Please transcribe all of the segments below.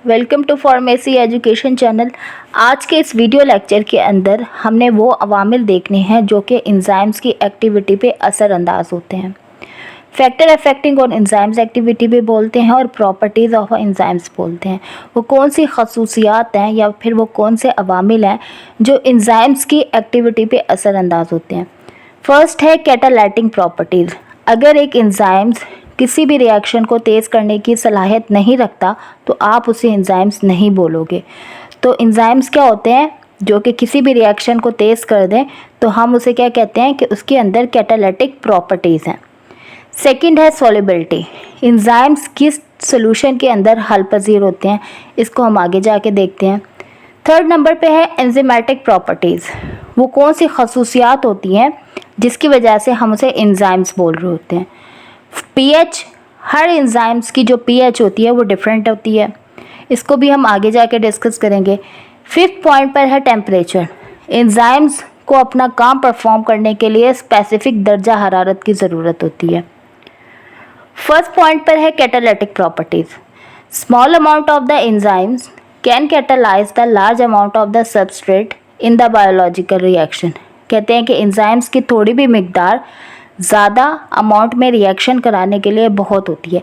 Welcome to pharmacy education channel. आज के इस वीडियो लेक्चर के अंदर हमने वो अवामिल देखने हैं जो कि एंजाइम्स की एक्टिविटी पे असरअंदाज होते हैं। Factor affecting on enzymes activity भी बोलते हैं और प्रॉपर्टीज़ ऑफ एंजाइम्स बोलते हैं। वो कौन सी खसूसियात हैं या फिर वो कौन से अवामिल हैं जो एंजाइम्स की एक्टिविटी पे असरअंदाज होते हैं। फर्स्ट है कैटालाइटिंग प्रॉपर्टीज़। अगर एक एंजाइम्स किसी भी रिएक्शन को तेज़ करने की सलाहियत नहीं रखता तो आप उसे एंजाइम्स नहीं बोलोगे। तो एंजाइम्स क्या होते हैं जो कि किसी भी रिएक्शन को तेज़ कर दें, तो हम उसे क्या कहते हैं कि उसके अंदर कैटालिटिक प्रॉपर्टीज़ हैं। सेकंड है सॉल्युबिलिटी। एंजाइम्स किस सॉल्यूशन के अंदर हल पजीर होते हैं, इसको हम आगे जाके देखते हैं। थर्ड नंबर पे है एंजाइमेटिक प्रॉपर्टीज़। वो कौन सी खसूसियात होती हैं जिसकी वजह से हम उसे एंजाइम्स बोल रहे होते हैं। पीएच, हर एंजाइम्स की जो पीएच होती है वो डिफरेंट होती है, इसको भी हम आगे जाके डिस्कस करेंगे। फिफ्थ पॉइंट पर है टेम्परेचर। एंजाइम्स को अपना काम परफॉर्म करने के लिए स्पेसिफिक दर्जा हरारत की ज़रूरत होती है। फर्स्ट पॉइंट पर है catalytic properties. Small amount of the enzymes can catalyse the large amount of the substrate in the biological reaction. कहते हैं कि एंजाइम्स की थोड़ी भी मिकदार ज़्यादा अमाउंट में रिएक्शन कराने के लिए बहुत होती है।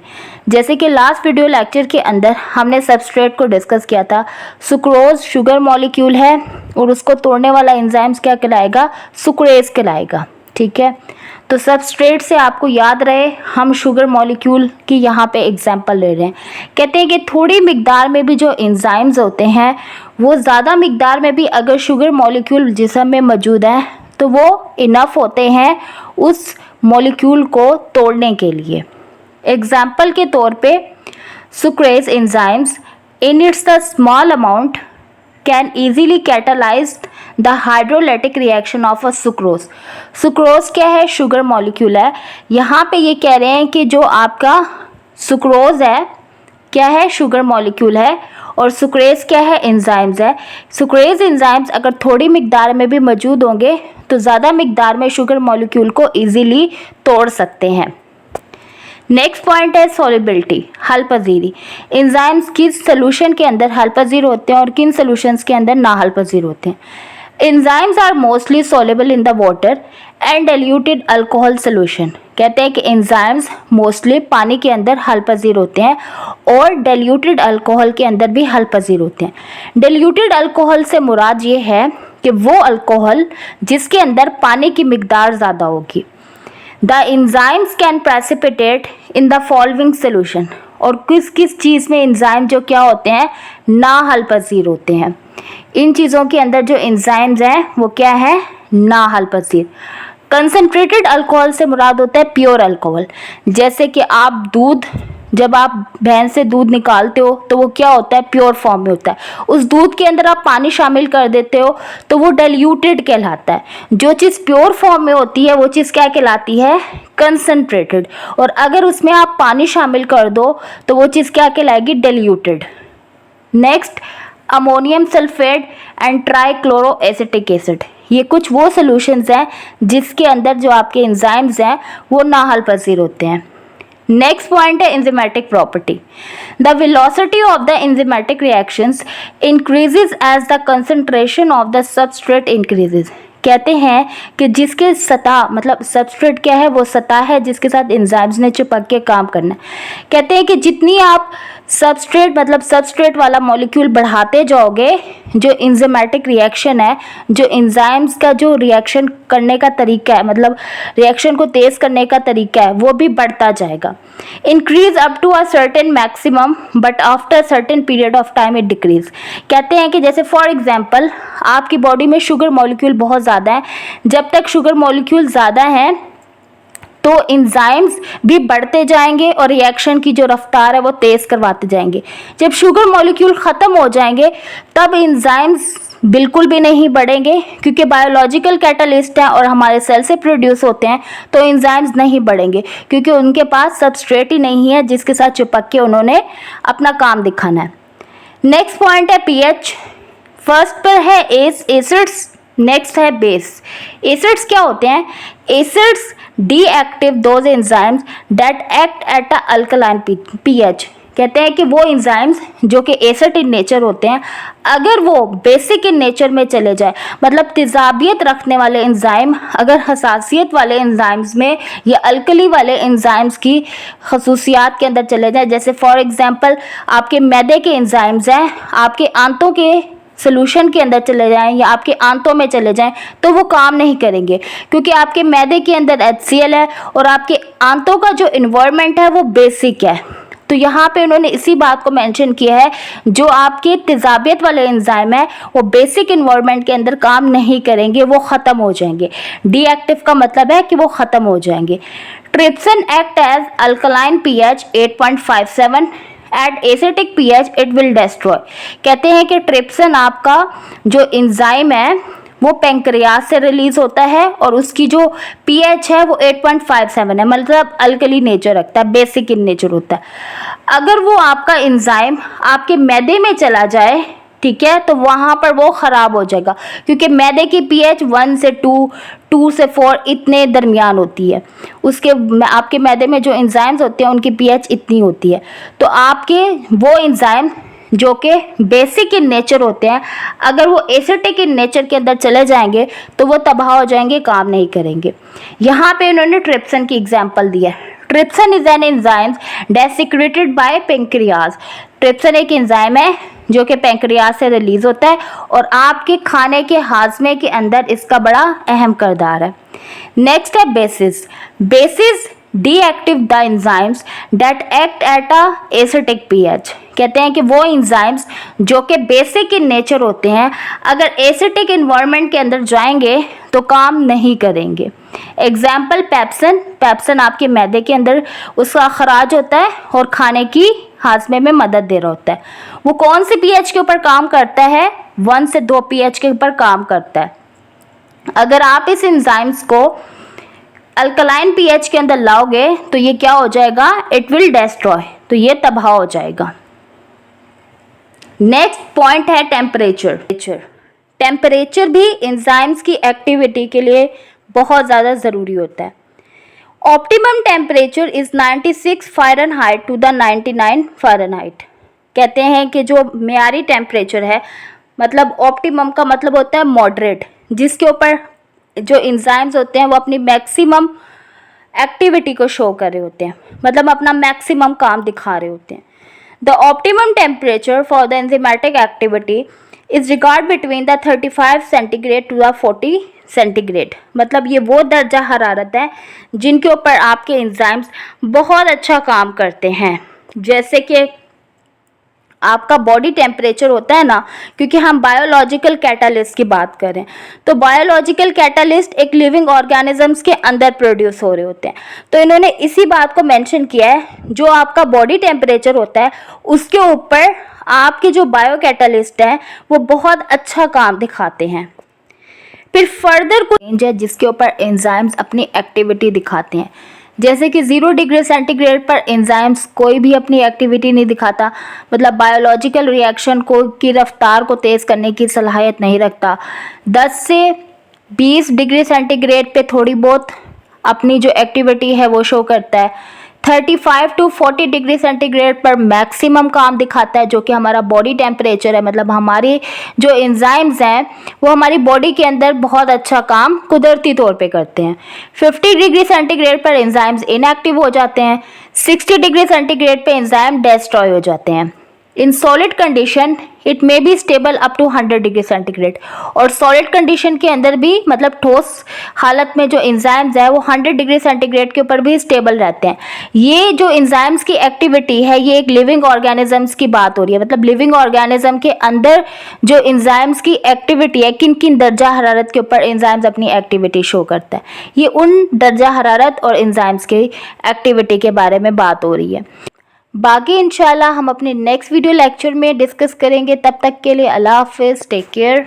जैसे कि लास्ट वीडियो लेक्चर के अंदर हमने सबस्ट्रेट को डिस्कस किया था। सुक्रोज शुगर मॉलिक्यूल है और उसको तोड़ने वाला एंजाइम्स क्या कहलाएगा, सुक्रेज कहलाएगा। ठीक है, तो सबस्ट्रेट से आपको याद रहे हम शुगर मॉलिक्यूल की यहाँ पे एग्जांपल ले रहे हैं। कहते हैं कि थोड़ी मिकदार में भी जो एंजाइम्स होते हैं वो ज़्यादा मिकदार में भी अगर शुगर मॉलिक्यूल जिस्म में मौजूद है तो वो इनफ होते हैं उस मॉलिक्यूल को तोड़ने के लिए। एग्जाम्पल के तौर पे sucrase enzymes in its the small amount can easily catalyse the hydrolytic reaction of a sucrose. Sucrose क्या है, शुगर मॉलिक्यूल है। यहाँ पे ये कह रहे हैं कि जो आपका सुक्रोज है क्या है, शुगर मॉलिक्यूल है, और सुक्रेज क्या है, एंजाइम्स है। सुक्रेज एंजाइम्स अगर थोड़ी मिकदार में भी मौजूद होंगे तो ज़्यादा मिकदार में शुगर मॉलिक्यूल को इजीली तोड़ सकते हैं। नेक्स्ट पॉइंट है सॉल्युबिलिटी, हल पजीरी। एंजाइम्स किस सोल्यूशन के अंदर हल पजीर होते हैं और किन सोल्यूशंस के अंदर ना हल पजीर होते हैं। Enzymes are mostly soluble in the water and diluted alcohol solution. कहते हैं कि एंजाइम्स मोस्टली पानी के अंदर हल पजीर होते हैं और डाइल्यूटेड अल्कोहल के अंदर भी हल पजीर होते हैं। डाइल्यूटेड अल्कोहल से मुराद ये है कि वो अल्कोहल जिसके अंदर पानी की मिकदार ज़्यादा होगी। The enzymes can precipitate in the following solution. और किस किस चीज़ में एंजाइम जो क्या होते हैं, ना हल पजीर होते हैं। इन चीज़ों के अंदर जो एंजाइम्स हैं वो क्या है, ना हल पजीर। कंसनट्रेटेड अल्कोहल से मुराद होता है प्योर अल्कोहल। जैसे कि आप दूध, जब आप भैंस से दूध निकालते हो तो वो क्या होता है, प्योर फॉर्म में होता है। उस दूध के अंदर आप पानी शामिल कर देते हो तो वो डाइल्यूटेड कहलाता है। जो चीज़ प्योर फॉर्म में होती है वो चीज़ क्या कहलाती है, कंसनट्रेटेड। और अगर उसमें आप पानी शामिल कर दो तो वो चीज़ क्या कहलाएगी, diluted. Next, ammonium sulphate and trichloro acetic acid. ये कुछ वो सॉल्यूशंस हैं जिसके अंदर जो आपके एंजाइम्स हैं वो ना हल पजीर होते हैं। नेक्स्ट पॉइंट है enzymatic property. The velocity of the enzymatic reactions increases as the concentration of the substrate increases. कहते हैं कि जिसके सतह, मतलब सबस्ट्रेट क्या है, वो सतह है जिसके साथ एंजाइम्स ने चिपक के काम करना है। कहते हैं कि जितनी आप सबस्ट्रेट, मतलब सबस्ट्रेट वाला मॉलिक्यूल बढ़ाते जाओगे, जो एंजाइमेटिक रिएक्शन है, जो एंजाइम्स का जो रिएक्शन करने का तरीका है, मतलब रिएक्शन को तेज़ करने का तरीका है, वो भी बढ़ता जाएगा। Increase up to a certain maximum but after certain period of time it decrease. कहते हैं कि जैसे फॉर एग्जांपल आपकी बॉडी में शुगर मॉलिक्यूल बहुत ज़्यादा है, जब तक शुगर मॉलिक्यूल ज़्यादा हैं तो एंजाइम्स भी बढ़ते जाएंगे और रिएक्शन की जो रफ्तार है वो तेज़ करवाते जाएंगे। जब शुगर मॉलिक्यूल ख़त्म हो जाएंगे तब एंजाइम्स बिल्कुल भी नहीं बढ़ेंगे, क्योंकि बायोलॉजिकल कैटलिस्ट हैं और हमारे सेल से प्रोड्यूस होते हैं, तो एंजाइम्स नहीं बढ़ेंगे क्योंकि उनके पास सबस्ट्रेट ही नहीं है जिसके साथ चिपक के उन्होंने अपना काम दिखाना है। नेक्स्ट पॉइंट है पीएच। फर्स्ट पर है एसिड्स, नेक्स्ट है बेस। एसिड्स क्या होते हैं, acids deactive those enzymes that act at a alkaline pH. कहते हैं कि वो एंजाइम्स जो कि एसिड इन नेचर होते हैं, अगर वो बेसिक इन नेचर में चले जाए, मतलब तेजाबियत रखने वाले एंजाइम अगर हसासियत वाले एंजाइम्स में या अल्कली वाले एंजाइम्स की खसूसियात के अंदर चले जाए, जैसे फॉर एग्जांपल आपके मैदे के एंजाइम्स हैं, आपके आंतों के सोल्यूशन के अंदर चले जाएं या आपके आंतों में चले जाएं, तो वो काम नहीं करेंगे, क्योंकि आपके मैदे के अंदर HCl है और आपके आंतों का जो इन्वायरमेंट है वो बेसिक है। तो यहाँ पे उन्होंने इसी बात को मेंशन किया है, जो आपके तेजाबियत वाले एंजाइम है वो बेसिक इन्वायरमेंट के अंदर काम नहीं करेंगे, वो ख़त्म हो जाएंगे। डीएक्टिव का मतलब है कि वो ख़त्म हो जाएंगे। Trypsin act as alkaline pH 8.57, at acidic pH it will destroy. कहते हैं कि ट्रिप्सिन आपका जो एंजाइम है वो पेंक्रियाज से रिलीज होता है और उसकी जो pH है वो 8.57 है, मतलब अल्कली नेचर रखता है, बेसिक इन नेचर होता है। अगर वो आपका एंजाइम आपके मैदे में चला जाए, ठीक है, तो वहाँ पर वो ख़राब हो जाएगा, क्योंकि मैदे की pH 1 से 2, 2 से 4 इतने दरमियान होती है। उसके आपके मैदे में जो एंजाइम्स होते हैं उनकी pH इतनी होती है। तो आपके वो एंजाइम जो कि बेसिक इन नेचर होते हैं, अगर वो एसिटिक इन नेचर के अंदर चले जाएंगे तो वो तबाह हो जाएंगे, काम नहीं करेंगे। यहाँ पे उन्होंने ट्रिप्सिन की एग्जांपल दी है। Trypsin is an enzyme that secreted by pancreas. Trypsin एक एंजाइम है जो कि पेंक्रियाज से रिलीज होता है और आपके खाने के हाजमे के अंदर इसका बड़ा अहम किरदार है। नेक्स्ट है basis. Basis deactive the enzymes that act at a acetic pH। कहते हैं कि वो एंजाइम्स जो कि बेसिक इन नेचर होते हैं, अगर एसिटिक इन्वायरमेंट के अंदर जाएंगे तो काम नहीं करेंगे। Example pepsin. पेप्सिन आपके मैदे के अंदर उसका खराज होता है और खाने की हाजमे में मदद दे रहा होता है। वो कौन सी pH के ऊपर काम करता है? 1 से 2 pH के ऊपर काम करता है। अगर आप इस एंजाइम्स को अल्कलाइन pH के अंदर लाओगे तो ये क्या हो जाएगा? इट विल डिस्ट्रॉय, तो ये तबाह हो जाएगा। नेक्स्ट पॉइंट है टेम्परेचर। टेम्परेचर भी एंजाइम्स की एक्टिविटी के लिए बहुत ज़्यादा ज़रूरी होता है। Optimum temperature is 96 Fahrenheit to the 99 Fahrenheit. कहते हैं कि जो मेयारी टेम्परेचर है, मतलब ऑप्टिमम का मतलब होता है मॉडरेट, जिसके ऊपर जो एंजाइम्स होते हैं वो अपनी मैक्सिमम एक्टिविटी को शो कर रहे होते हैं, मतलब अपना मैक्सिमम काम दिखा रहे होते हैं। The optimum temperature for the enzymatic activity is regard between the 35 centigrade to the 40 centigrade. मतलब ये वो दर्जा हरारत है जिनके ऊपर आपके एंजाइम्स बहुत अच्छा काम करते हैं। जैसे कि आपका बॉडी टेम्परेचर होता है ना, क्योंकि हम बायोलॉजिकल कैटालिस्ट की बात करें तो बायोलॉजिकल कैटालिस्ट एक लिविंग ऑर्गेनिजम्स के अंदर प्रोड्यूस हो रहे होते हैं। तो इन्होंने इसी बात को मेंशन किया है, जो आपका बॉडी टेम्परेचर होता है उसके ऊपर आपके जो बायो कैटालिस्ट हैं वो बहुत अच्छा काम दिखाते हैं। फिर फर्दर कोई रेंज है जिसके ऊपर एंजाइम्स अपनी एक्टिविटी दिखाते हैं, जैसे कि 0 डिग्री सेंटीग्रेड पर एंजाइम्स कोई भी अपनी एक्टिविटी नहीं दिखाता, मतलब बायोलॉजिकल रिएक्शन को की रफ्तार को तेज़ करने की सलाहियत नहीं रखता। 10 से 20 डिग्री सेंटीग्रेड पे थोड़ी बहुत अपनी जो एक्टिविटी है वो शो करता है। 35 टू 40 डिग्री सेंटीग्रेड पर मैक्सिमम काम दिखाता है, जो कि हमारा बॉडी टेम्परेचर है, मतलब हमारी जो एंजाइम्स हैं वो हमारी बॉडी के अंदर बहुत अच्छा काम कुदरती तौर पे करते हैं। 50 डिग्री सेंटीग्रेड पर एंजाइम्स इनएक्टिव हो जाते हैं। 60 डिग्री सेंटीग्रेड पे एंजाइम डिस्ट्रॉय हो जाते हैं। In solid condition it may be stable up to 100 degree centigrade. और सॉलिड कंडीशन के अंदर भी, मतलब ठोस हालत में जो एंजाइम्स है वो 100 डिग्री सेंटीग्रेड के ऊपर भी स्टेबल रहते हैं। ये जो एंजाइम्स की एक्टिविटी है ये एक लिविंग ऑर्गेनिजम्स की बात हो रही है, मतलब लिविंग ऑर्गेनिज्म के अंदर जो एंजाइम्स की एक्टिविटी है, किन किन दर्जा हरारत के ऊपर एंजाइम्स अपनी एक्टिविटी शो करता है, ये उन दर्जा हरारत और एंजाइम्स की एक्टिविटी के बारे में बात हो रही है। बाकी इंशाल्लाह हम अपने नेक्स्ट वीडियो लेक्चर में डिस्कस करेंगे। तब तक के लिए अल्लाह हाफिज़, टेक केयर।